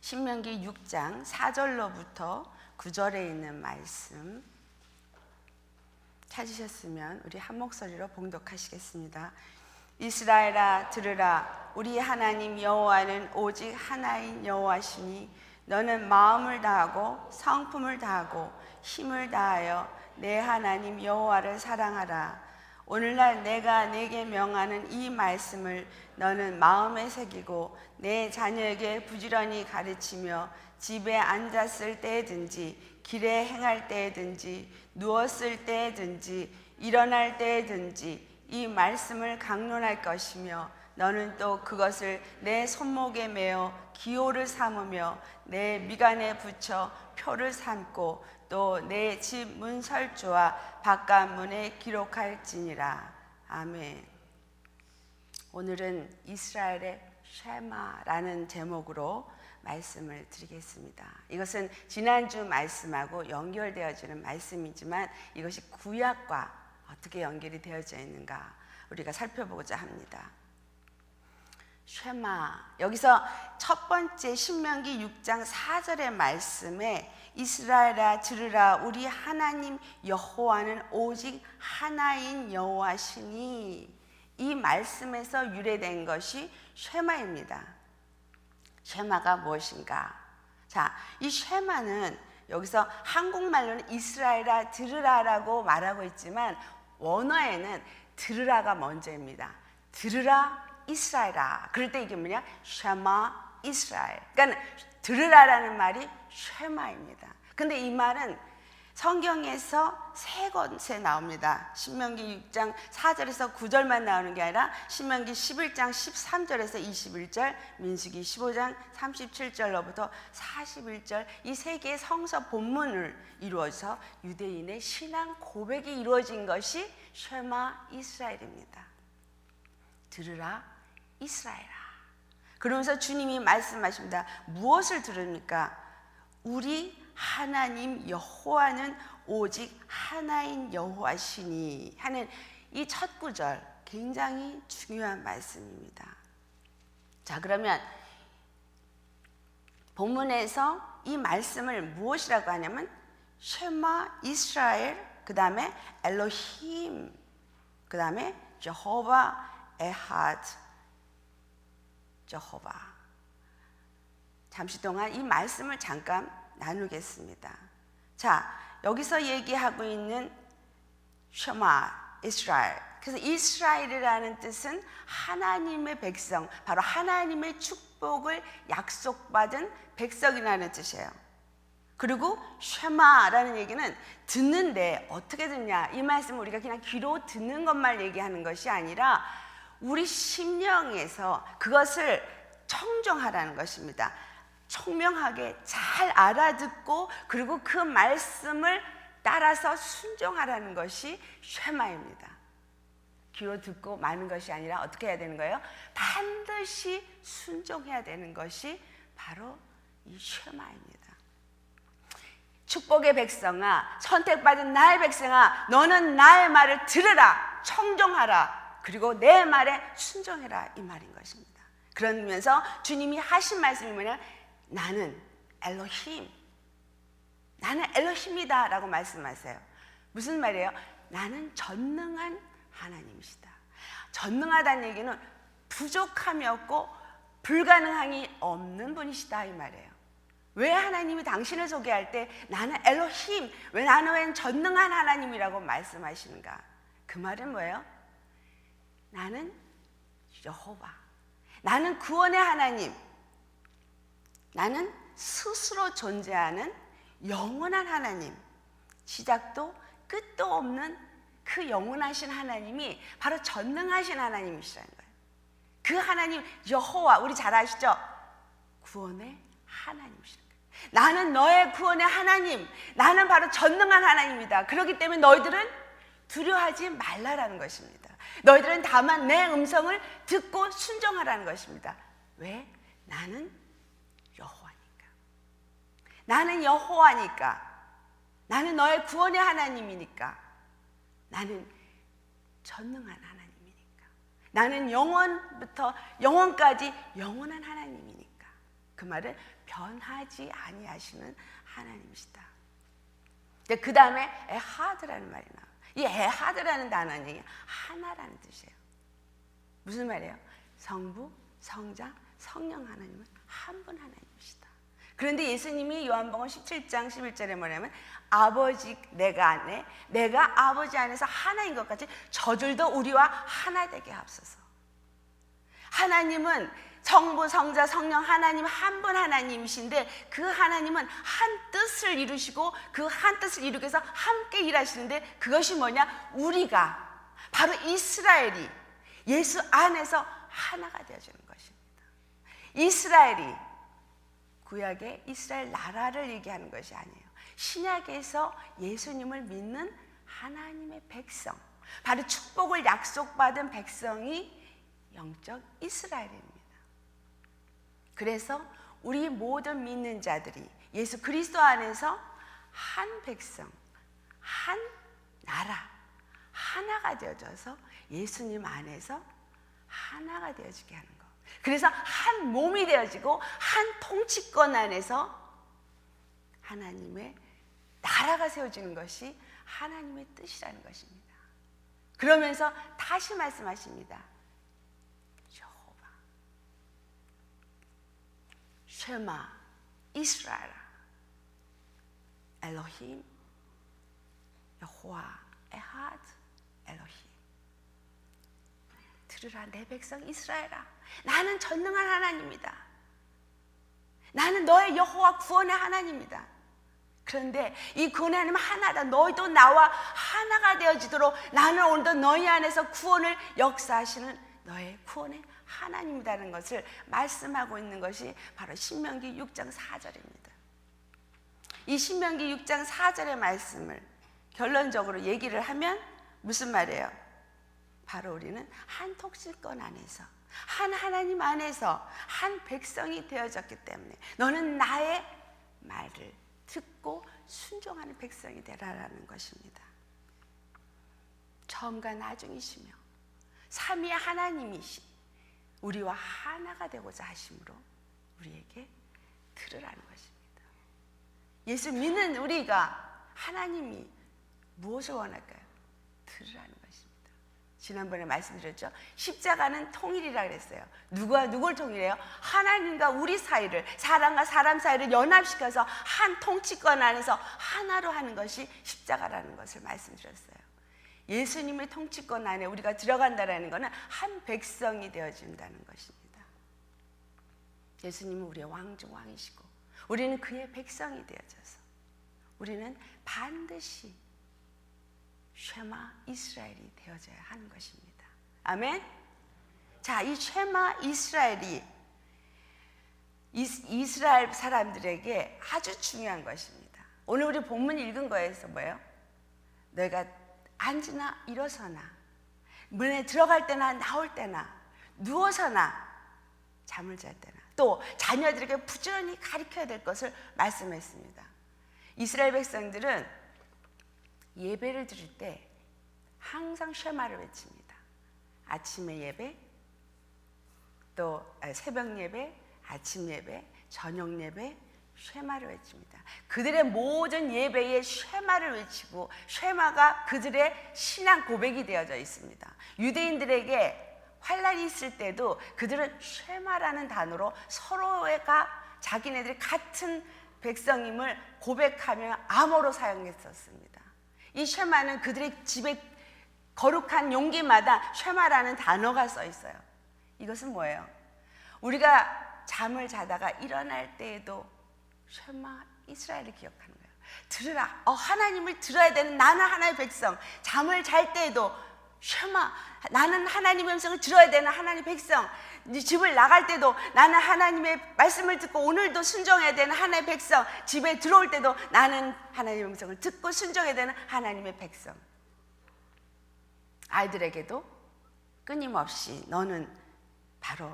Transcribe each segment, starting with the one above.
신명기 6장 4절로부터 9절에 있는 말씀 찾으셨으면 우리 한 목소리로 봉독하시겠습니다. 이스라엘아 들으라. 우리 하나님 여호와는 오직 하나인 여호와시니 너는 마음을 다하고 성품을 다하고 힘을 다하여 내 하나님 여호와를 사랑하라. 오늘날 내가 네게 명하는 이 말씀을 너는 마음에 새기고 내 자녀에게 부지런히 가르치며 집에 앉았을 때든지 길에 행할 때든지 누웠을 때든지 일어날 때든지 이 말씀을 강론할 것이며 너는 또 그것을 내 손목에 매어 기호를 삼으며 내 미간에 붙여 표를 삼고 또 내 집 문설주와 바깥문에 기록할지니라. 아멘. 오늘은 이스라엘의 쉐마라는 제목으로 말씀을 드리겠습니다. 이것은 지난주 말씀하고 연결되어지는 말씀이지만 이것이 구약과 어떻게 연결이 되어져 있는가 우리가 살펴보고자 합니다. 쉐마, 여기서 첫 번째 신명기 6장 4절의 말씀에 이스라엘아 들으라. 우리 하나님 여호와는 오직 하나인 여호와시니, 이 말씀에서 유래된 것이 쉐마입니다. 쉐마가 무엇인가? 자, 이 쉐마는 여기서 한국말로는 이스라엘아 들으라라고 말하고 있지만 원어에는 들으라가 먼저입니다. 들으라 이스라엘아. 그럴 때 이게 뭐냐? 쉐마 이스라엘. 그러니까 들으라라는 말이 쉐마입니다. 근데 이 말은 성경에서 세 곳에 나옵니다. 신명기 6장 4절에서 9절만 나오는 게 아니라 신명기 11장 13절에서 21절, 민수기 15장 37절로부터 41절, 이 세 개의 성서 본문을 이루어서 유대인의 신앙 고백이 이루어진 것이 쉐마 이스라엘입니다. 들으라 이스라엘아. 그러면서 주님이 말씀하십니다. 무엇을 들으니까? 우리 하나님 여호와는 오직 하나인 여호와시니 하는 이 첫 구절, 굉장히 중요한 말씀입니다. 자, 그러면 본문에서 이 말씀을 무엇이라고 하냐면 쉐마 이스라엘, 그 다음에 엘로힘, 그 다음에 제호바 에하드 제호바. 잠시 동안 이 말씀을 잠깐 나누겠습니다. 자, 여기서 얘기하고 있는 쉐마 이스라엘, 그래서 이스라엘이라는 뜻은 하나님의 백성, 바로 하나님의 축복을 약속받은 백성이라는 뜻이에요. 그리고 쉐마라는 얘기는 듣는데 어떻게 듣냐, 이 말씀을 우리가 그냥 귀로 듣는 것만 얘기하는 것이 아니라 우리 심령에서 그것을 청정하라는 것입니다. 청명하게 잘 알아듣고 그리고 그 말씀을 따라서 순종하라는 것이 쉐마입니다. 귀로 듣고 마는 것이 아니라 어떻게 해야 되는 거예요? 반드시 순종해야 되는 것이 바로 이 쉐마입니다. 축복의 백성아, 선택받은 나의 백성아, 너는 나의 말을 들으라, 청종하라, 그리고 내 말에 순종해라, 이 말인 것입니다. 그러면서 주님이 하신 말씀이 뭐냐? 나는 엘로힘, 나는 엘로힘이다 라고 말씀하세요. 무슨 말이에요? 나는 전능한 하나님이시다. 전능하다는 얘기는 부족함이 없고 불가능함이 없는 분이시다, 이 말이에요. 왜 하나님이 당신을 소개할 때 나는 엘로힘, 왜 나는 왜 전능한 하나님이라고 말씀하시는가? 그 말은 뭐예요? 나는 여호와, 나는 구원의 하나님, 나는 스스로 존재하는 영원한 하나님, 시작도 끝도 없는 그 영원하신 하나님이 바로 전능하신 하나님이시라는 거예요. 그 하나님 여호와, 우리 잘 아시죠? 구원의 하나님이시라는 거예요. 나는 너의 구원의 하나님, 나는 바로 전능한 하나님이다. 그렇기 때문에 너희들은 두려워하지 말라라는 것입니다. 너희들은 다만 내 음성을 듣고 순종하라는 것입니다. 왜? 나는 여호와니까. 나는 여호와니까. 나는 너의 구원의 하나님이니까. 나는 전능한 하나님이니까. 나는 영원부터 영원까지 영원한 하나님이니까. 그 말은 변하지 아니하시는 하나님이시다. 그 다음에 에하드라는 말이 나와요. 이 에하드라는 단어는 하나라는 뜻이에요. 무슨 말이에요? 성부, 성자, 성령 하나님은 한 분 하나님이시다. 그런데 예수님이 요한복음 17장 11절에 뭐냐면 아버지 내가 안에 내가 아버지 안에서 하나인 것 같이 저들도 우리와 하나 되게 하옵소서. 하나님은 성부, 성자, 성령 하나님 한 분 하나님이신데 그 하나님은 한 뜻을 이루시고 그 한 뜻을 이루기 위해서 함께 일하시는데 그것이 뭐냐? 우리가 바로 이스라엘이 예수 안에서 하나가 되어지는 것입니다. 이스라엘이 구약의 이스라엘 나라를 얘기하는 것이 아니에요. 신약에서 예수님을 믿는 하나님의 백성, 바로 축복을 약속받은 백성이 영적 이스라엘입니다. 그래서 우리 모든 믿는 자들이 예수 그리스도 안에서 한 백성, 한 나라, 하나가 되어져서 예수님 안에서 하나가 되어지게 하는 것. 그래서 한 몸이 되어지고 한 통치권 안에서 하나님의 나라가 세워지는 것이 하나님의 뜻이라는 것입니다. 그러면서 다시 말씀하십니다. 여호와 쉐마 이스라엘 엘로힘 여호와 에하드 엘로힘. 들으라 내 백성 이스라엘아, 나는 전능한 하나님이다. 나는 너의 여호와 구원의 하나님이다. 그런데 이 구원의 하나님 하나다. 너희도 나와 하나가 되어지도록 나는 오늘도 너희 안에서 구원을 역사하시는 너의 구원의 하나님이라는 것을 말씀하고 있는 것이 바로 신명기 6장 4절입니다. 이 신명기 6장 4절의 말씀을 결론적으로 얘기를 하면 무슨 말이에요? 바로 우리는 한 통치권 안에서 한 하나님 안에서 한 백성이 되어졌기 때문에 너는 나의 말을 듣고 순종하는 백성이 되라라는 것입니다. 처음과 나중이시며 삼위의 하나님이시 우리와 하나가 되고자 하심으로 우리에게 들으라는 것입니다. 예수 믿는 우리가 하나님이 무엇을 원할까요? 들으라는 것입니다. 지난번에 말씀드렸죠. 십자가는 통일이라 그랬어요. 누가 누굴 통일해요? 하나님과 우리 사이를, 사람과 사람 사이를 연합시켜서 한 통치권 안에서 하나로 하는 것이 십자가라는 것을 말씀드렸어요. 예수님의 통치권 안에 우리가 들어간다는 것은 한 백성이 되어진다는 것입니다. 예수님은 우리의 왕중 왕이시고 우리는 그의 백성이 되어져서 우리는 반드시 쉐마 이스라엘이 되어져야 하는 것입니다. 아멘. 자, 이 쉐마 이스라엘이 이스라엘 사람들에게 아주 중요한 것입니다. 오늘 우리 본문 읽은 거에서 뭐예요? 너희가 앉으나 일어서나 문에 들어갈 때나 나올 때나 누워서나 잠을 잘 때나 또 자녀들에게 부지런히 가르쳐야 될 것을 말씀했습니다. 이스라엘 백성들은 예배를 드릴 때 항상 쉐마를 외칩니다. 아침에 예배, 또 새벽 예배, 아침 예배, 저녁 예배, 쉐마를 외칩니다. 그들의 모든 예배에 쉐마를 외치고 쉐마가 그들의 신앙 고백이 되어져 있습니다. 유대인들에게 환란이 있을 때도 그들은 쉐마라는 단어로 서로가 자기네들이 같은 백성임을 고백하며 암호로 사용했었습니다. 이 쉐마는 그들의 집에 거룩한 용기마다 쉐마라는 단어가 써 있어요. 이것은 뭐예요? 우리가 잠을 자다가 일어날 때에도 쉐마 이스라엘을 기억하는 거예요. 들으라. 하나님을 들어야 되는 나는 하나님의 백성. 잠을 잘 때에도 쉐마, 나는 하나님의 음성을 들어야 되는 하나님의 백성. 집을 나갈 때도 나는 하나님의 말씀을 듣고 오늘도 순종해야 되는 하나님의 백성. 집에 들어올 때도 나는 하나님의 음성을 듣고 순종해야 되는 하나님의 백성. 아이들에게도 끊임없이 너는 바로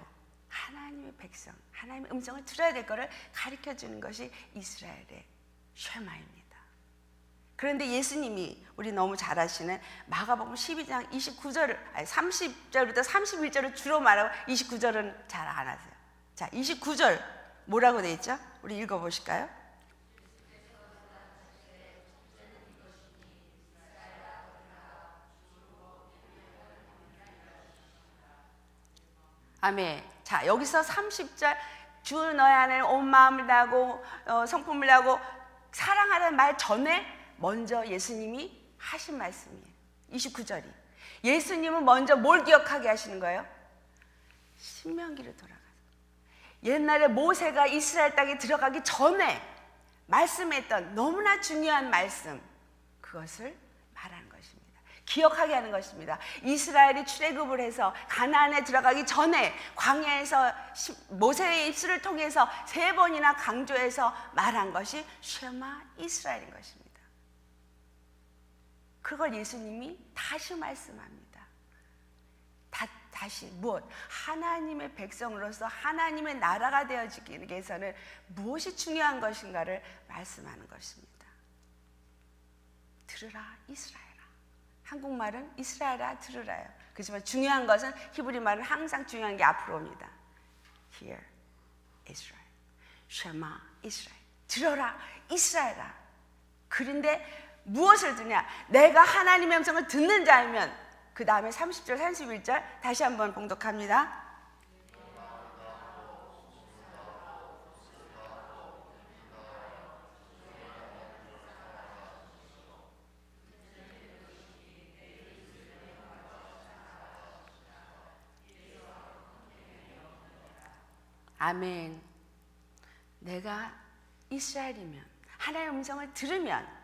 하나님의 백성, 하나님의 음성을 들어야 될 것을 가르쳐주는 것이 이스라엘의 쉐마입니다. 그런데 예수님이 우리 너무 잘 아시는 마가복음 12장 30절부터 31절을 주로 말하고 29절은 잘 안 하세요. 자, 29절 뭐라고 돼 있죠? 우리 읽어보실까요? 아멘. 자, 여기서 30절 주 너희 안에 온 마음을 다하고 성품을 다하고 사랑하라는 말 전에 먼저 예수님이 하신 말씀이에요. 29절이. 예수님은 먼저 뭘 기억하게 하시는 거예요? 신명기로 돌아가서 옛날에 모세가 이스라엘 땅에 들어가기 전에 말씀했던 너무나 중요한 말씀, 그것을 말하는 것입니다. 기억하게 하는 것입니다. 이스라엘이 출애굽을 해서 가나안에 들어가기 전에 광야에서 모세의 입술을 통해서 3번이나 강조해서 말한 것이 쉐마 이스라엘인 것입니다. 그걸 예수님이 다시 말씀합니다. 다시 무엇? 하나님의 백성으로서 하나님의 나라가 되어지기 위해서는 무엇이 중요한 것인가를 말씀하는 것입니다. 들으라 이스라엘아. 한국말은 이스라엘아 들으라요. 그렇지만 중요한 것은 히브리 말은 항상 중요한 게 앞으로 옵니다. Hear Israel, 쉐마 이스라엘. 들어라 이스라엘아. 그런데 무엇을 듣냐? 내가 하나님의 음성을 듣는 자이면, 그 다음에 30절 31절 다시 한번 봉독합니다. 아멘. 내가 이스라엘이면, 하나님의 음성을 들으면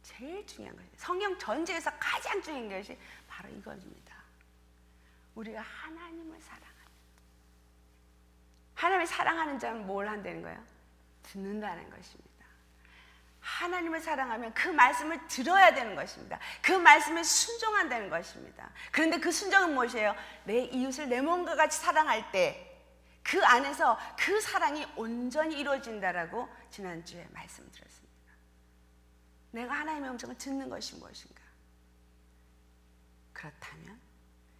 제일 중요한 것이, 성경 전체에서 가장 중요한 것이 바로 이것입니다. 우리가 하나님을 사랑하는, 하나님을 사랑하는 자는 뭘 한다는 거예요? 듣는다는 것입니다. 하나님을 사랑하면 그 말씀을 들어야 되는 것입니다. 그 말씀에 순종한다는 것입니다. 그런데 그 순종은 무엇이에요? 내 이웃을 내 몸과 같이 사랑할 때 그 안에서 그 사랑이 온전히 이루어진다라고 지난주에 말씀드렸습니다. 내가 하나님의 음성을 듣는 것이 무엇인가? 그렇다면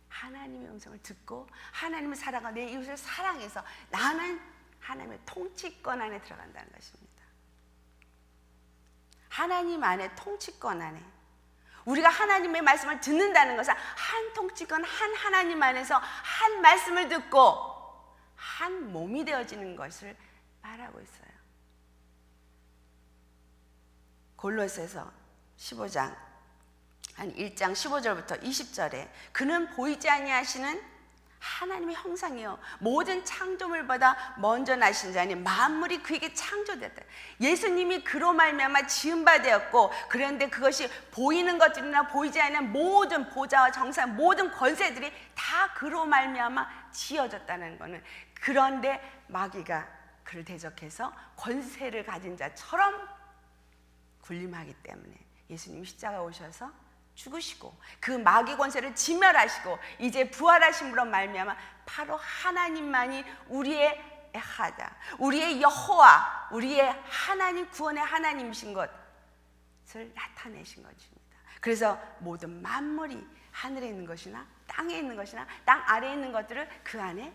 하나님의 음성을 듣고 하나님을 사랑하고 내 이웃을 사랑해서 나는 하나님의 통치권 안에 들어간다는 것입니다. 하나님 안에, 통치권 안에, 우리가 하나님의 말씀을 듣는다는 것은 한 통치권, 한 하나님 안에서 한 말씀을 듣고 한 몸이 되어지는 것을 말하고 있어요. 골로새서 15장 한 1장 15절부터 20절에 그는 보이지 아니하시는 하나님의 형상이요 모든 창조물보다 먼저 나신 자니 만물이 그에게 창조됐다. 예수님이 그로 말미암아 지은 바 되었고, 그런데 그것이 보이는 것들이나 보이지 않는 모든 보좌와 정상, 모든 권세들이 다 그로 말미암아 지어졌다는 것은, 그런데 마귀가 그를 대적해서 권세를 가진 자처럼 군림하기 때문에 예수님이 십자가에 오셔서 죽으시고 그 마귀 권세를 진멸하시고 이제 부활하심으로 말미암아 바로 하나님만이 우리의 에하다, 우리의 여호와, 우리의 하나님, 구원의 하나님이신 것을 나타내신 것입니다. 그래서 모든 만물이 하늘에 있는 것이나 땅에 있는 것이나 땅 아래에 있는 것들을 그 안에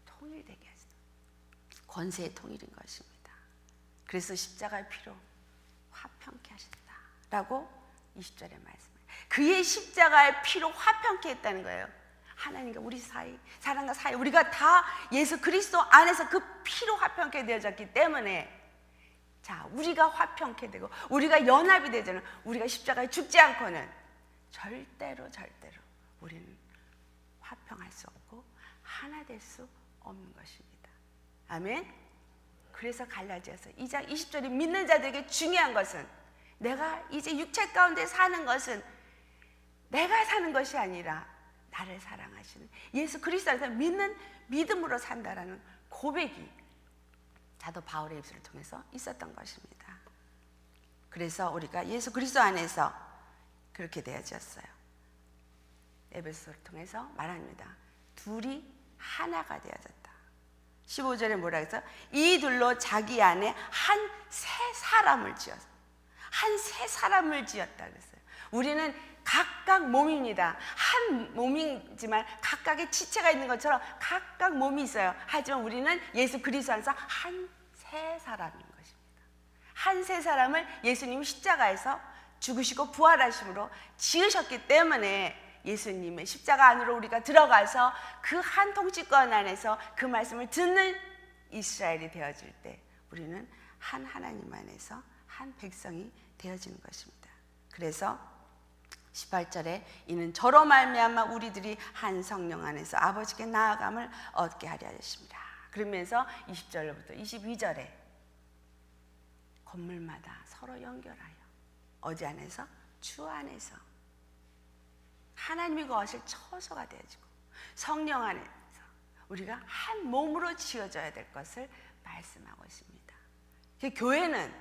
통일되게 하시다. 권세의 통일인 것입니다. 그래서 십자가의 피로 화평케 하셨다라고 20절에 말씀해요. 그의 십자가의 피로 화평케 했다는 거예요. 하나님과 우리 사이, 사람과 사이, 우리가 다 예수 그리스도 안에서 그 피로 화평케 되어졌기 때문에, 자, 우리가 화평케 되고 우리가 연합이 되잖아요. 우리가 십자가에 죽지 않고는 절대로 우리는 화평할 수 없고 하나 될 수 없는 것입니다. 아멘. 그래서 갈라디아서 2장 20절이 믿는 자들에게 중요한 것은, 내가 이제 육체 가운데 사는 것은 내가 사는 것이 아니라 나를 사랑하시는 예수 그리스도 안에서 믿는 믿음으로 산다라는 고백이 사도 바울의 입술을 통해서 있었던 것입니다. 그래서 우리가 예수 그리스도 안에서 그렇게 되어졌어요. 에베소서를 통해서 말합니다. 둘이 하나가 되어졌다. 15절에 뭐라 해서 이 둘로 자기 안에 한 새 사람을 지었다 그랬어요. 우리는 각각 몸입니다. 한 몸이지만 각각의 지체가 있는 것처럼 각각 몸이 있어요. 하지만 우리는 예수 그리스도 안에서 한 세 사람인 것입니다. 한 세 사람을 예수님이 십자가에서 죽으시고 부활하심으로 지으셨기 때문에 예수님의 십자가 안으로 우리가 들어가서 그 한 통치권 안에서 그 말씀을 듣는 이스라엘이 되어질 때 우리는 한 하나님 안에서 한 백성이 되어지는 것입니다. 그래서 18절에 이는 저로 말미암아 우리들이 한 성령 안에서 아버지께 나아감을 얻게 하려 하십니다. 그러면서 20절부터 22절에 건물마다 서로 연결하여 어디 안에서? 주 안에서 하나님이 거하실 처소가 되어지고 성령 안에서 우리가 한 몸으로 지어져야 될 것을 말씀하고 있습니다. 교회는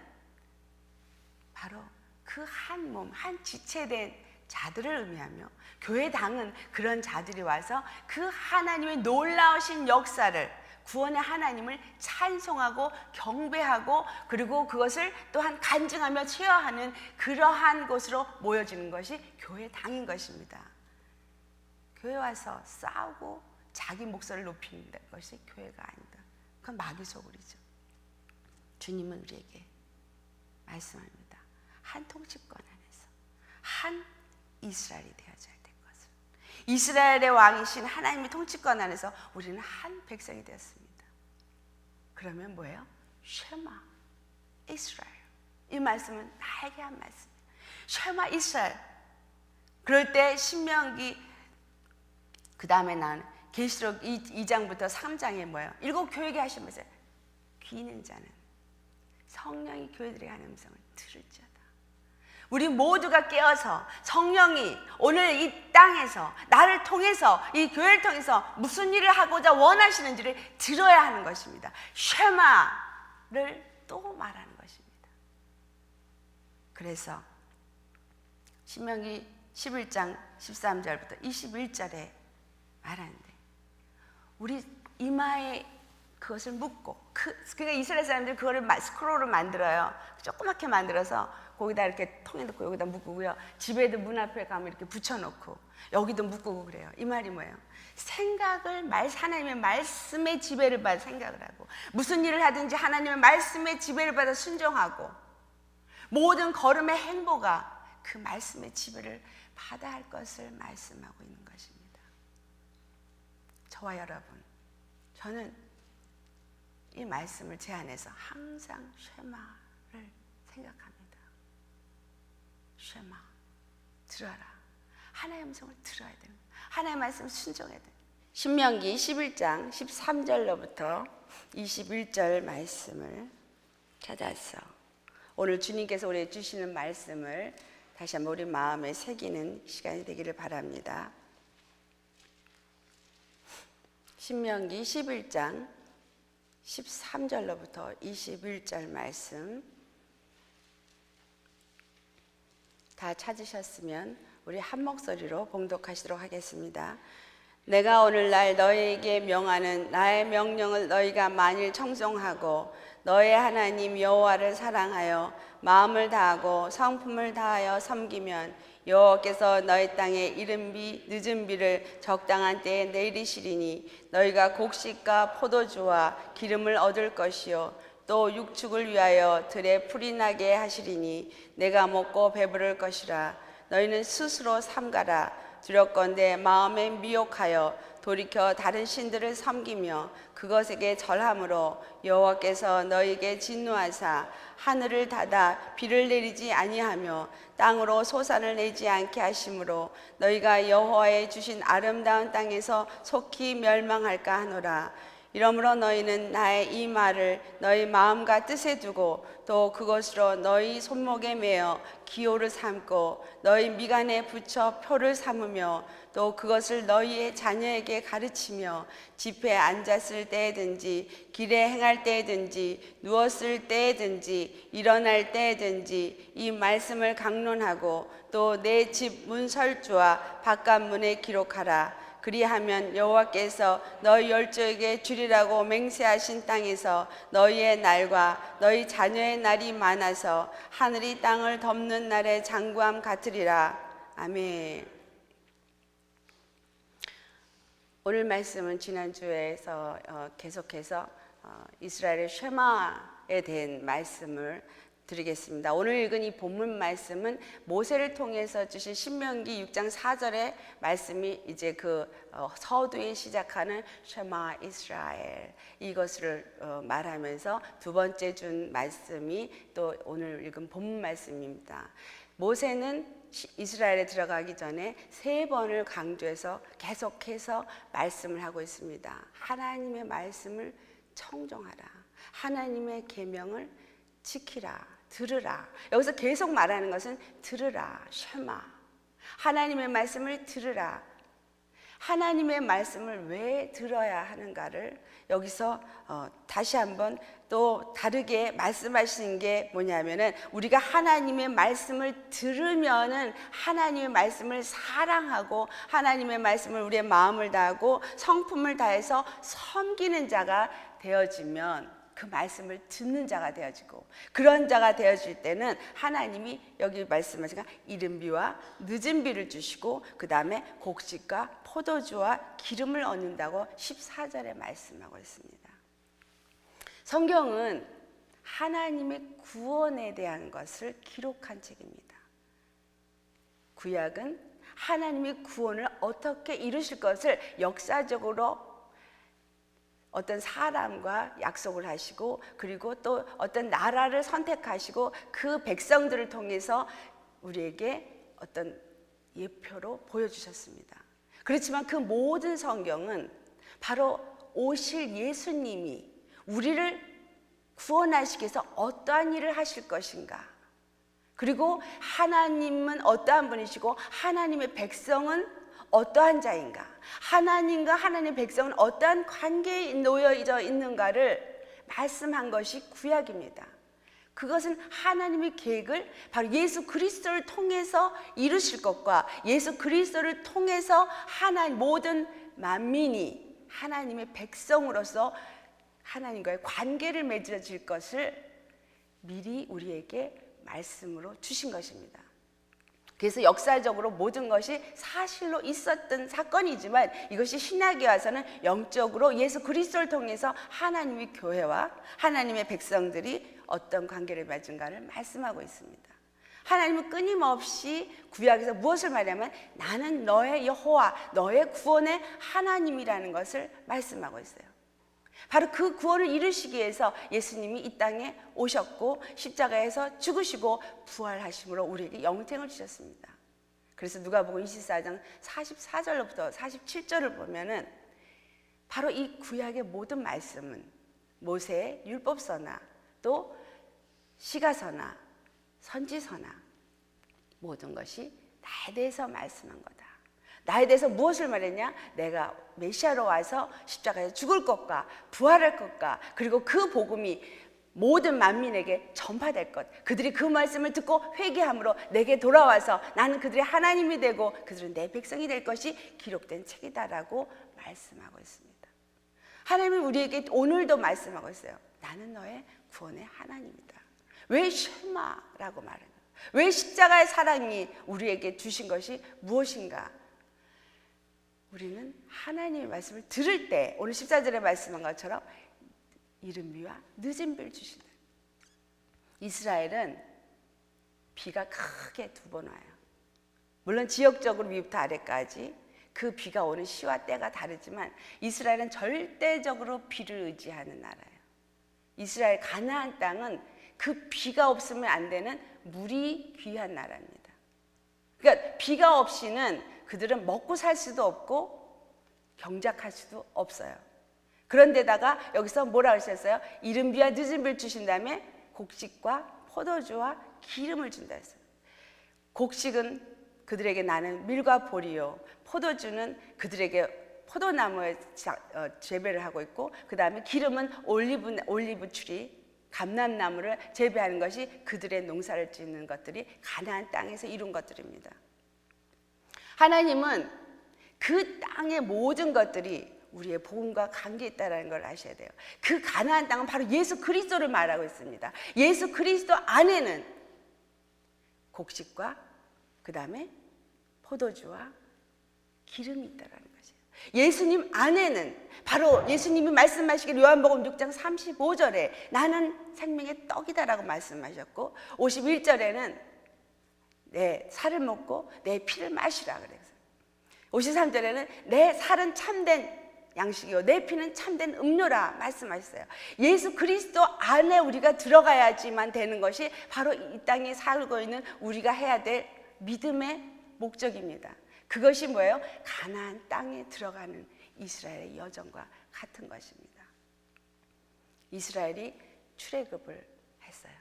바로 그 한 몸, 한 지체된 자들을 의미하며 교회당은 그런 자들이 와서 그 하나님의 놀라우신 역사를 구원의 하나님을 찬송하고 경배하고 그리고 그것을 또한 간증하며 체화하는 그러한 곳으로 모여지는 것이 교회당인 것입니다. 교회 와서 싸우고 자기 목소리를 높이는 것이 교회가 아니다. 그건 마귀소굴이죠. 주님은 우리에게 말씀합니다. 한 통치권 안에서 한 이스라엘이 되어져야 될 것을. 이스라엘의 왕이신 하나님의 통치권 안에서 우리는 한 백성이 되었습니다. 그러면 뭐예요? 쉐마 이스라엘. 이 말씀은 나에게 한 말씀이에요. 쉐마 이스라엘. 그럴 때 신명기 그 다음에 나는 계시록 2장부터 3장에 뭐예요? 7 교회에게 하시면서 귀 있는 자는 성령이 교회들에게 하는 음성을 들을 자다. 우리 모두가 깨어서 성령이 오늘 이 땅에서 나를 통해서 이 교회를 통해서 무슨 일을 하고자 원하시는지를 들어야 하는 것입니다. 쉐마를 또 말하는 것입니다. 그래서 신명기 11장 13절부터 21절에 말하는데 우리 이마에 그것을 묶고 그러니까 이스라엘 사람들이 그거를 스크롤을 만들어요. 조그맣게 만들어서 거기다 이렇게 통에 넣고 여기다 묶고요. 집에도 문 앞에 가면 이렇게 붙여놓고 여기도 묶고 그래요. 이 말이 뭐예요? 생각을 하나님의 말씀의 지배를 받아 생각을 하고 무슨 일을 하든지 하나님의 말씀의 지배를 받아 순종하고 모든 걸음의 행보가 그 말씀의 지배를 받아야 할 것을 말씀하고 있는 것입니다. 저와 여러분, 저는 이 말씀을 제 안에서 항상 쉐마를 생각합니다. 쉐마, 들어라. 하나님의 음성을 들어야 돼요. 하나님의 말씀을 순종해야 돼요. 신명기 11장 13절로부터 21절 말씀을 찾아서 오늘 주님께서 우리에게 주시는 말씀을 다시 한번 우리 마음에 새기는 시간이 되기를 바랍니다. 신명기 11장 13절로부터 21절 말씀 다 찾으셨으면 우리 한 목소리로 봉독하시도록 하겠습니다. 내가 오늘날 너희에게 명하는 나의 명령을 너희가 만일 청송하고 너의 하나님 여호와를 사랑하여 마음을 다하고 성품을 다하여 섬기면 여호와께서 너희 땅에 이른 비 늦은 비를 적당한 때에 내리시리니 너희가 곡식과 포도주와 기름을 얻을 것이요 또 육축을 위하여 들에 풀이 나게 하시리니 내가 먹고 배부를 것이라. 너희는 스스로 삼가라. 두렵건대 마음에 미혹하여 돌이켜 다른 신들을 섬기며 그것에게 절함으로 여호와께서 너희에게 진노하사 하늘을 닫아 비를 내리지 아니하며 땅으로 소산을 내지 않게 하심으로 너희가 여호와의 주신 아름다운 땅에서 속히 멸망할까 하노라. 이러므로 너희는 나의 이 말을 너희 마음과 뜻에 두고 또 그것으로 너희 손목에 매어 기호를 삼고 너희 미간에 붙여 표를 삼으며 또 그것을 너희의 자녀에게 가르치며 집에 앉았을 때든지 길에 행할 때든지 누웠을 때든지 일어날 때든지 이 말씀을 강론하고 또 내 집 문설주와 바깥 문에 기록하라. 그리하면 여호와께서 너희 열조에게 주리라고 맹세하신 땅에서 너희의 날과 너희 자녀의 날이 많아서 하늘이 땅을 덮는 날의 장구함 같으리라. 아멘. 오늘 말씀은 지난주에서 계속해서 이스라엘의 쉐마에 대한 말씀을 드리겠습니다. 오늘 읽은 이 본문 말씀은 모세를 통해서 주신 신명기 6장 4절의 말씀이 이제 그 서두에 시작하는 쉐마 이스라엘 이것을 말하면서 두 번째 준 말씀이 또 오늘 읽은 본문 말씀입니다. 모세는 이스라엘에 들어가기 전에 3번을 강조해서 계속해서 말씀을 하고 있습니다. 하나님의 말씀을 청종하라. 하나님의 계명을 지키라. 들으라. 여기서 계속 말하는 것은 들으라. 쉐마. 하나님의 말씀을 들으라. 하나님의 말씀을 왜 들어야 하는가를 여기서 다시 한번 또 다르게 말씀하시는 게 뭐냐면은 우리가 하나님의 말씀을 들으면은 하나님의 말씀을 사랑하고 하나님의 말씀을 우리의 마음을 다하고 성품을 다해서 섬기는 자가 되어지면 그 말씀을 듣는 자가 되어지고 그런 자가 되어질 때는 하나님이 여기 말씀하시니까 이른 비와 늦은 비를 주시고 그 다음에 곡식과 포도주와 기름을 얻는다고 14절에 말씀하고 있습니다. 성경은 하나님의 구원에 대한 것을 기록한 책입니다. 구약은 하나님의 구원을 어떻게 이루실 것을 역사적으로 어떤 사람과 약속을 하시고 그리고 또 어떤 나라를 선택하시고 그 백성들을 통해서 우리에게 어떤 예표로 보여주셨습니다. 그렇지만 그 모든 성경은 바로 오실 예수님이 우리를 구원하시기 위해서 어떠한 일을 하실 것인가, 그리고 하나님은 어떠한 분이시고 하나님의 백성은 어떠한 자인가, 하나님과 하나님의 백성은 어떠한 관계에 놓여져 있는가를 말씀한 것이 구약입니다. 그것은 하나님의 계획을 바로 예수 그리스도를 통해서 이루실 것과 예수 그리스도를 통해서 모든 만민이 하나님의 백성으로서 하나님과의 관계를 맺어질 것을 미리 우리에게 말씀으로 주신 것입니다. 그래서 역사적으로 모든 것이 사실로 있었던 사건이지만 이것이 신약에 와서는 영적으로 예수 그리스도를 통해서 하나님의 교회와 하나님의 백성들이 어떤 관계를 맺은가를 말씀하고 있습니다. 하나님은 끊임없이 구약에서 무엇을 말하면 나는 너의 여호와, 너의 구원의 하나님이라는 것을 말씀하고 있어요. 바로 그 구원을 이루시기 위해서 예수님이 이 땅에 오셨고 십자가에서 죽으시고 부활하심으로 우리에게 영생을 주셨습니다. 그래서 누가복음 24장 44절로부터 47절을 보면은 바로 이 구약의 모든 말씀은 모세의 율법서나 또 시가서나 선지서나 모든 것이 나에 대해서 말씀한 거다. 나에 대해서 무엇을 말했냐? 내가 메시아로 와서 십자가에서 죽을 것과 부활할 것과 그리고 그 복음이 모든 만민에게 전파될 것, 그들이 그 말씀을 듣고 회개함으로 내게 돌아와서 나는 그들의 하나님이 되고 그들은 내 백성이 될 것이 기록된 책이다라고 말씀하고 있습니다. 하나님은 우리에게 오늘도 말씀하고 있어요. 나는 너의 구원의 하나님이다. 왜 쉐마라고 말하는 거예요? 왜 십자가의 사랑이 우리에게 주신 것이 무엇인가? 우리는 하나님의 말씀을 들을 때 오늘 14절에 말씀한 것처럼 이른 비와 늦은 비를 주신다. 이스라엘은 비가 크게 2번 와요. 물론 지역적으로 위부터 아래까지 그 비가 오는 시와 때가 다르지만 이스라엘은 절대적으로 비를 의지하는 나라예요. 이스라엘 가나안 땅은 그 비가 없으면 안 되는 물이 귀한 나라입니다. 그러니까 비가 없이는 그들은 먹고 살 수도 없고 경작할 수도 없어요. 그런데다가 여기서 뭐라 하셨어요? 이른 비와 늦은 비를 주신 다음에 곡식과 포도주와 기름을 준다 했어요. 곡식은 그들에게 나는 밀과 보리요, 포도주는 그들에게 포도나무에 재배를 하고 있고 그 다음에 기름은 올리브 추리, 감람나무를 재배하는 것이 그들의 농사를 짓는 것들이 가나안 땅에서 이룬 것들입니다. 하나님은 그 땅의 모든 것들이 우리의 복음과 관계 있다는 걸 아셔야 돼요. 그 가나안 땅은 바로 예수 그리스도를 말하고 있습니다. 예수 그리스도 안에는 곡식과 그 다음에 포도주와 기름이 있다라는 것이에요. 예수님 안에는 바로 예수님이 말씀하시길 요한복음 6장 35절에 나는 생명의 떡이다라고 말씀하셨고 51절에는 내 살을 먹고 내 피를 마시라 그래서 53절에는 내 살은 참된 양식이요 내 피는 참된 음료라 말씀하셨어요. 예수 그리스도 안에 우리가 들어가야지만 되는 것이 바로 이 땅에 살고 있는 우리가 해야 될 믿음의 목적입니다. 그것이 뭐예요? 가나안 땅에 들어가는 이스라엘의 여정과 같은 것입니다. 이스라엘이 출애굽을 했어요.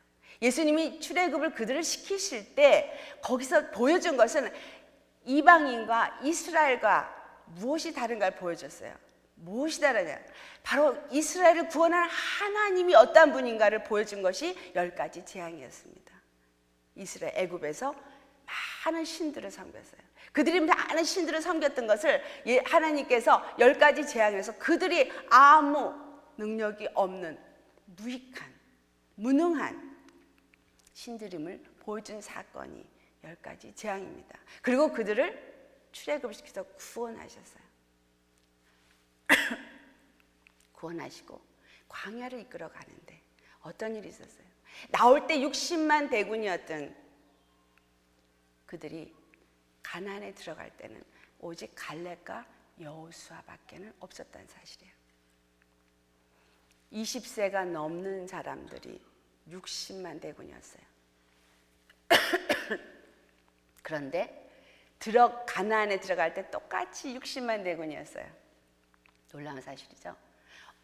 예수님이 출애굽을 그들을 시키실 때 거기서 보여준 것은 이방인과 이스라엘과 무엇이 다른가를 보여줬어요. 무엇이 다르냐? 바로 이스라엘을 구원한 하나님이 어떤 분인가를 보여준 것이 10가지 재앙이었습니다. 이스라엘 애굽에서 많은 신들을 섬겼어요. 그들이 많은 신들을 섬겼던 것을 하나님께서 10가지 재앙에서 그들이 아무 능력이 없는 무익한 무능한 신들임을 보여준 사건이 10가지 재앙입니다. 그리고 그들을 출애굽시켜서 구원하셨어요. 구원하시고 광야를 이끌어 가는데 어떤 일이 있었어요? 나올 때 60만 대군이었던 그들이 가나안에 들어갈 때는 오직 갈렙과 여호수아밖에는 없었다는 사실이에요. 20세가 넘는 사람들이 60만 대군이었어요. 그런데 가나안에 들어갈 때 똑같이 60만 대군이었어요. 놀라운 사실이죠.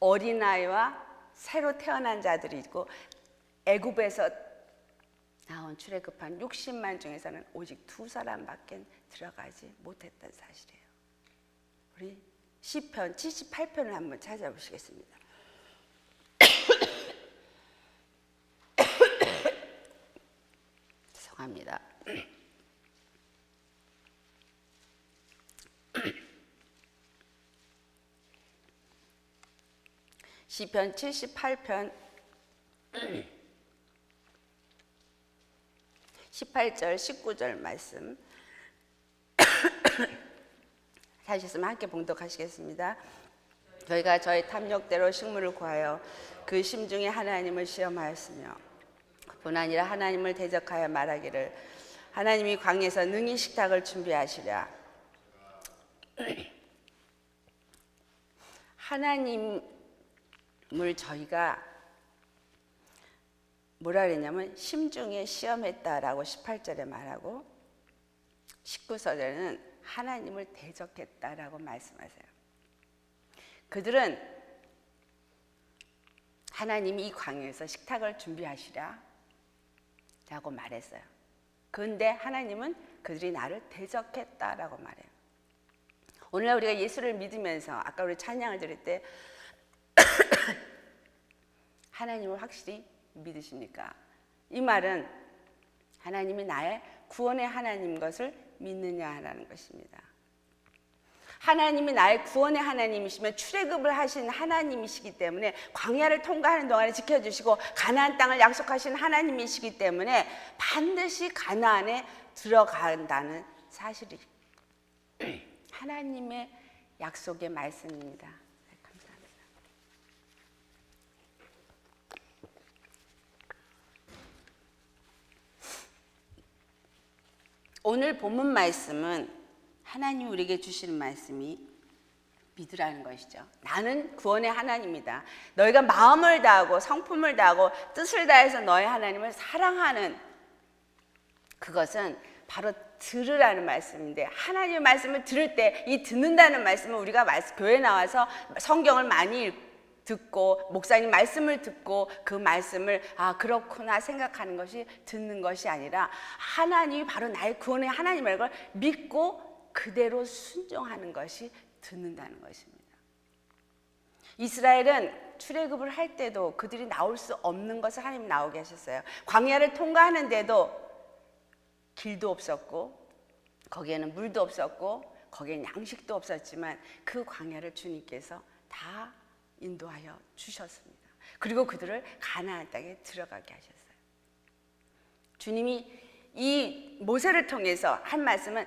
어린아이와 새로 태어난 자들이 있고 애굽에서 나온 출애굽한 60만 중에서는 오직 2사람밖에 들어가지 못했던 사실이에요. 우리 시편 78편을 한번 찾아보시겠습니다. 죄송합니다. 시편 78편 18절 19절 말씀 하셨으면 함께 봉독하시겠습니다. 저희가 저희 탐욕대로 식물을 구하여 그 심중에 하나님을 시험하였으며 뿐 아니라 하나님을 대적하여 말하기를 하나님이 광야에서 능히 식탁을 준비하시랴. 하나님을 저희가 뭐라 그랬냐면 심중에 시험했다라고 18절에 말하고 19절에는 하나님을 대적했다라고 말씀하세요. 그들은 하나님이 이 광야에서 식탁을 준비하시라 라고 말했어요. 그런데 하나님은 그들이 나를 대적했다라고 말해요. 오늘날 우리가 예수를 믿으면서 아까 우리 찬양을 드릴 때 하나님을 확실히 믿으십니까? 이 말은 하나님이 나의 구원의 하나님 것을 믿느냐라는 것입니다. 하나님이 나의 구원의 하나님이시면 출애굽을 하신 하나님이시기 때문에 광야를 통과하는 동안에 지켜주시고 가나안 땅을 약속하신 하나님이시기 때문에 반드시 가나안에 들어간다는 사실이 하나님의 약속의 말씀입니다. 네, 감사합니다. 오늘 본문 말씀은 하나님 우리에게 주시는 말씀이 믿으라는 것이죠. 나는 구원의 하나님이다. 너희가 마음을 다하고 성품을 다하고 뜻을 다해서 너의 하나님을 사랑하는 그것은 바로 들으라는 말씀인데 하나님의 말씀을 들을 때 이 듣는다는 말씀은 우리가 교회에 나와서 성경을 많이 듣고 목사님 말씀을 듣고 그 말씀을 그렇구나 생각하는 것이 듣는 것이 아니라 하나님이 바로 나의 구원의 하나님을 걸 믿고 그대로 순종하는 것이 듣는다는 것입니다. 이스라엘은 출애굽을 할 때도 그들이 나올 수 없는 것을 하나님 나오게 하셨어요. 광야를 통과하는데도 길도 없었고 거기에는 물도 없었고 거기에는 양식도 없었지만 그 광야를 주님께서 다 인도하여 주셨습니다. 그리고 그들을 가나안 땅에 들어가게 하셨어요. 주님이 이 모세를 통해서 한 말씀은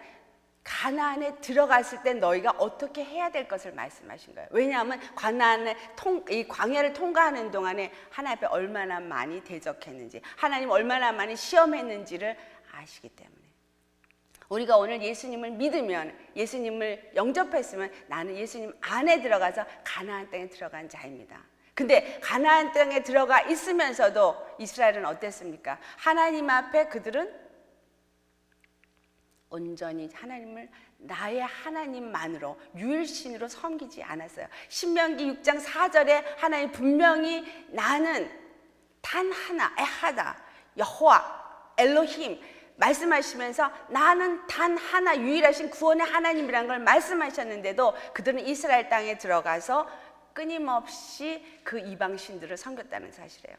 가나안에 들어갔을 때 너희가 어떻게 해야 될 것을 말씀하신 거예요. 왜냐하면 이 광야를 통과하는 동안에 하나님 앞에 얼마나 많이 대적했는지, 하나님 얼마나 많이 시험했는지를 아시기 때문에. 우리가 오늘 예수님을 믿으면, 예수님을 영접했으면 나는 예수님 안에 들어가서 가나안 땅에 들어간 자입니다. 근데 가나안 땅에 들어가 있으면서도 이스라엘은 어땠습니까? 하나님 앞에 그들은 온전히 하나님을 나의 하나님만으로 유일신으로 섬기지 않았어요. 신명기 6장 4절에 하나님 분명히 나는 단 하나, 에하다, 여호와, 엘로힘 말씀하시면서 나는 단 하나 유일하신 구원의 하나님이라는 걸 말씀하셨는데도 그들은 이스라엘 땅에 들어가서 끊임없이 그 이방신들을 섬겼다는 사실이에요.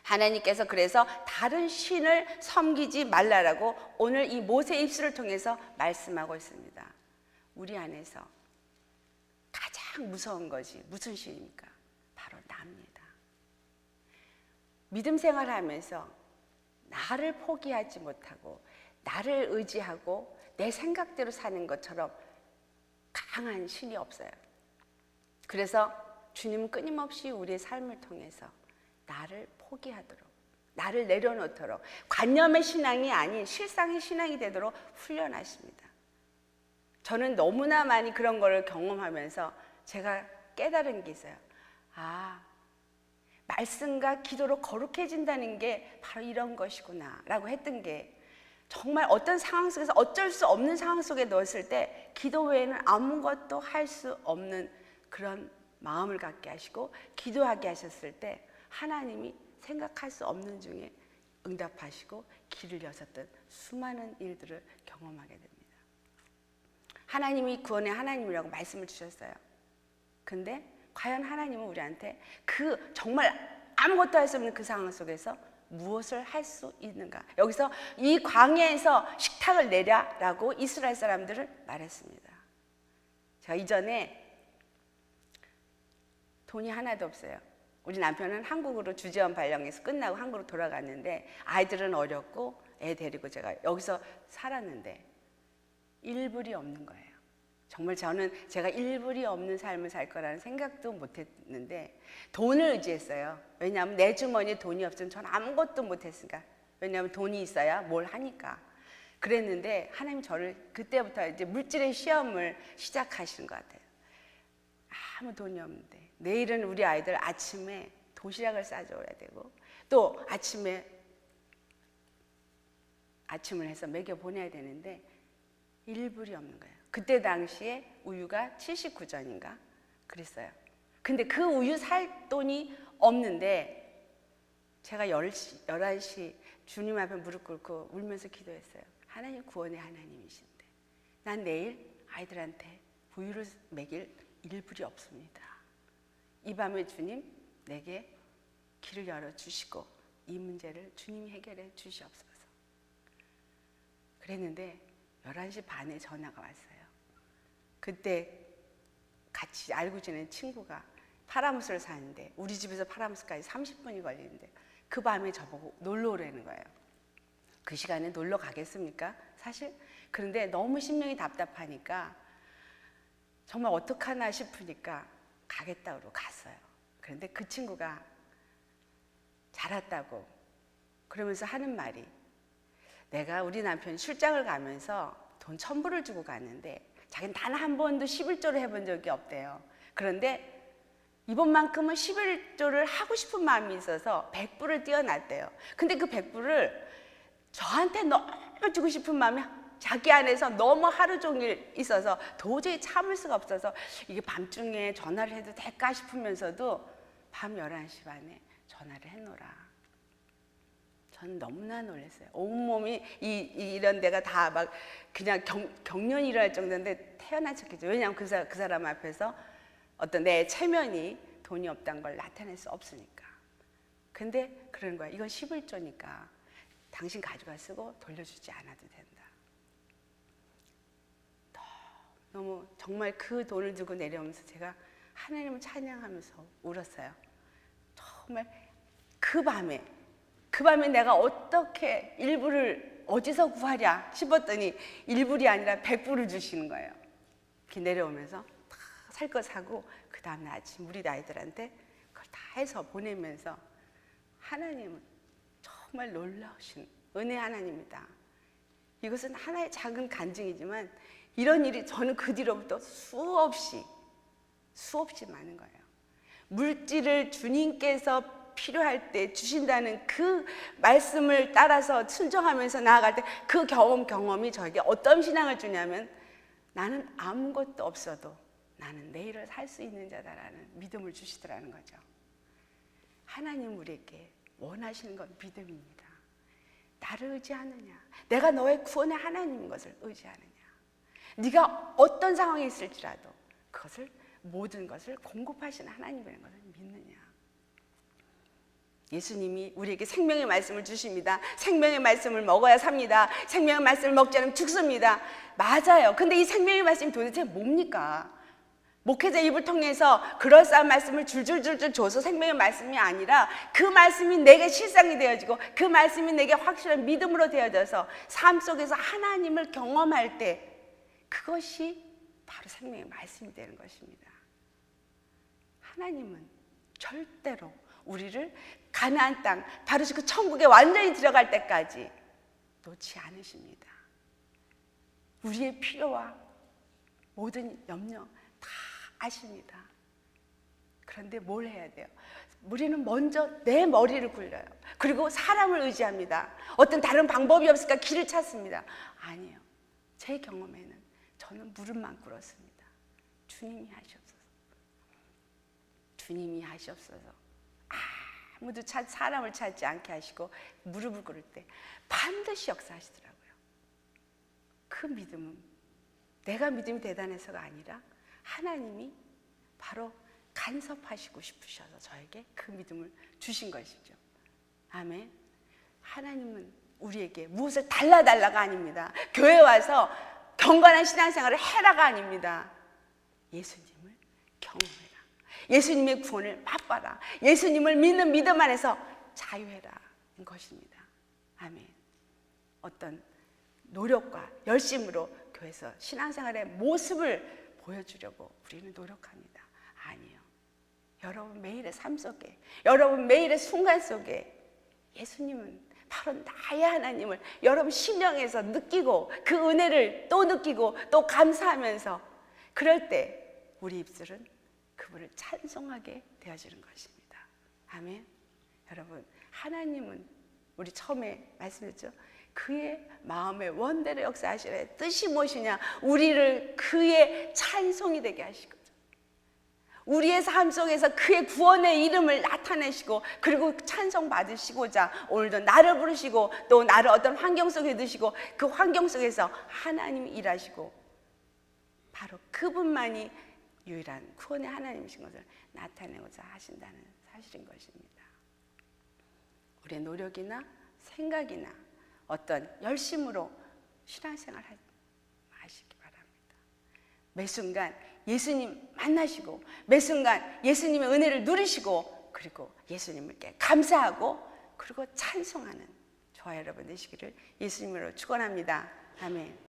하나님께서 그래서 다른 신을 섬기지 말라라고 오늘 이 모세 입술을 통해서 말씀하고 있습니다. 우리 안에서 가장 무서운 것이 무슨 신입니까? 바로 나입니다. 믿음 생활하면서 나를 포기하지 못하고 나를 의지하고 내 생각대로 사는 것처럼 강한 신이 없어요. 그래서 주님은 끊임없이 우리의 삶을 통해서 나를 포기하도록, 나를 내려놓도록, 관념의 신앙이 아닌 실상의 신앙이 되도록 훈련하십니다. 저는 너무나 많이 그런 걸 경험하면서 제가 깨달은 게 있어요. 말씀과 기도로 거룩해진다는 게 바로 이런 것이구나 라고 했던 게, 정말 어떤 상황 속에서 어쩔 수 없는 상황 속에 넣었을 때 기도 외에는 아무것도 할 수 없는 그런 마음을 갖게 하시고 기도하게 하셨을 때 하나님이 생각할 수 없는 중에 응답하시고 길을 여셨던 수많은 일들을 경험하게 됩니다. 하나님이 구원의 하나님이라고 말씀을 주셨어요. 근데 과연 하나님은 우리한테 그 정말 아무것도 할 수 없는 그 상황 속에서 무엇을 할 수 있는가? 여기서 이 광야에서 식탁을 내랴라고 이스라엘 사람들을 말했습니다. 제가 이전에 돈이 하나도 없어요. 우리 남편은 한국으로 주재원 발령해서 끝나고 한국으로 돌아갔는데 아이들은 어렸고 애 데리고 제가 여기서 살았는데 1불이 없는 거예요. 정말 저는 제가 1불이 없는 삶을 살 거라는 생각도 못했는데 돈을 의지했어요. 왜냐하면 내 주머니에 돈이 없으면 저는 아무것도 못했으니까. 왜냐하면 돈이 있어야 뭘 하니까. 그랬는데 하나님 저를 그때부터 이제 물질의 시험을 시작하시는 것 같아요. 아무 돈이 없는데 내일은 우리 아이들 아침에 도시락을 싸줘야 되고 또 아침을 해서 먹여 보내야 되는데 1불이 없는 거예요. 그때 당시에 우유가 79전인가 그랬어요. 근데 그 우유 살 돈이 없는데 제가 11시 주님 앞에 무릎 꿇고 울면서 기도했어요. 하나님 구원의 하나님이신데 난 내일 아이들한테 우유를 먹일 1불이 없습니다. 이 밤에 주님 내게 길을 열어주시고 이 문제를 주님이 해결해 주시옵소서. 그랬는데 11시 반에 전화가 왔어요. 그때 같이 알고 지낸 친구가 파라무스를 사는데 우리 집에서 파라무스까지 30분이 걸리는데 그 밤에 저보고 놀러 오라는 거예요. 그 시간에 놀러 가겠습니까? 사실 그런데 너무 심령이 답답하니까 정말 어떡하나 싶으니까 가겠다고 갔어요. 그런데 그 친구가 잘 왔다고 그러면서 하는 말이 내가 우리 남편이 출장을 가면서 돈 1,000불을 주고 갔는데 자기는 단 한 번도 11조를 해본 적이 없대요. 그런데 이번만큼은 11조를 하고 싶은 마음이 있어서 100불을 띄워놨대요. 근데 그 100불을 저한테 너무 주고 싶은 마음이 자기 안에서 너무 하루 종일 있어서 도저히 참을 수가 없어서 이게 밤중에 전화를 해도 될까 싶으면서도 밤 11시 반에 전화를 해놓으라. 저는 너무나 놀랐어요. 온몸이 이런 데가 다 막 그냥 경련이 일어날 정도인데 태어난 척했죠. 왜냐하면 그 사람 앞에서 어떤 내 체면이 돈이 없다는 걸 나타낼 수 없으니까. 근데 그러는 거야. 이건 11조니까 당신 가져가 쓰고 돌려주지 않아도 된다. 너무 정말 그 돈을 주고 내려오면서 제가 하나님을 찬양하면서 울었어요. 정말 그 밤에 내가 어떻게 일부를 어디서 구하랴 싶었더니 1불이 아니라 100불을 주시는 거예요. 이렇게 내려오면서 다 살 거 사고 그 다음날 아침 우리 아이들한테 그걸 다 해서 보내면서 하나님은 정말 놀라우신 은혜 하나님이다. 이것은 하나의 작은 간증이지만 이런 일이 저는 그 뒤로부터 수없이 많은 거예요. 물질을 주님께서 필요할 때 주신다는 그 말씀을 따라서 순종하면서 나아갈 때 그 경험이 저에게 어떤 신앙을 주냐면 나는 아무것도 없어도 나는 내일을 살 수 있는 자다라는 믿음을 주시더라는 거죠. 하나님 우리에게 원하시는 건 믿음입니다. 나를 의지하느냐, 내가 너의 구원의 하나님인 것을 의지하느냐, 네가 어떤 상황에 있을지라도 그것을 모든 것을 공급하시는 하나님이라는 것을 믿느냐. 예수님이 우리에게 생명의 말씀을 주십니다. 생명의 말씀을 먹어야 삽니다. 생명의 말씀을 먹지 않으면 죽습니다. 맞아요. 근데 이 생명의 말씀이 도대체 뭡니까? 목회자 입을 통해서 그럴싸한 말씀을 줄줄줄줄 줘서 생명의 말씀이 아니라 그 말씀이 내게 실상이 되어지고 그 말씀이 내게 확실한 믿음으로 되어져서 삶 속에서 하나님을 경험할 때 그것이 바로 생명의 말씀이 되는 것입니다. 하나님은 절대로 우리를 가나안 땅, 바로 그 천국에 완전히 들어갈 때까지 놓지 않으십니다. 우리의 필요와 모든 염려 다 아십니다. 그런데 뭘 해야 돼요? 우리는 먼저 내 머리를 굴려요. 그리고 사람을 의지합니다. 어떤 다른 방법이 없을까 길을 찾습니다. 아니에요. 제 경험에는 저는 무릎만 꿇었습니다. 주님이 하시옵소서. 주님이 하시옵소서. 아무도 사람을 찾지 않게 하시고 무릎을 꿇을 때 반드시 역사하시더라고요. 그 믿음은 내가 믿음이 대단해서가 아니라 하나님이 바로 간섭하시고 싶으셔서 저에게 그 믿음을 주신 것이죠. 아멘. 하나님은 우리에게 무엇을 달라달라가 아닙니다. 교회 와서 경건한 신앙생활을 해라가 아닙니다. 예수님을 경험해라. 예수님의 구원을 맛봐라. 예수님을 믿는 믿음 안에서 자유해라 는 것입니다. 아멘. 어떤 노력과 열심으로 교회에서 신앙생활의 모습을 보여주려고 우리는 노력합니다. 아니요. 여러분 매일의 삶 속에, 여러분 매일의 순간 속에 예수님은 바로 나의 하나님을 여러분 심령에서 느끼고 그 은혜를 또 느끼고 또 감사하면서 그럴 때 우리 입술은 그분을 찬송하게 되어지는 것입니다. 아멘. 여러분 하나님은 우리 처음에 말씀했죠. 그의 마음의 원대로 역사하시래. 뜻이 무엇이냐? 우리를 그의 찬송이 되게 하시거든. 우리의 삶 속에서 그의 구원의 이름을 나타내시고 그리고 찬송 받으시고자 오늘도 나를 부르시고 또 나를 어떤 환경 속에 두시고 그 환경 속에서 하나님이 일하시고 바로 그분만이 유일한 구원의 하나님이신 것을 나타내고자 하신다는 사실인 것입니다. 우리의 노력이나 생각이나 어떤 열심으로 신앙생활 하시기 바랍니다. 매 순간 예수님 만나시고 매 순간 예수님의 은혜를 누리시고 그리고 예수님께 감사하고 그리고 찬송하는 저와 여러분 되시기를 예수님으로 축원합니다. 아멘.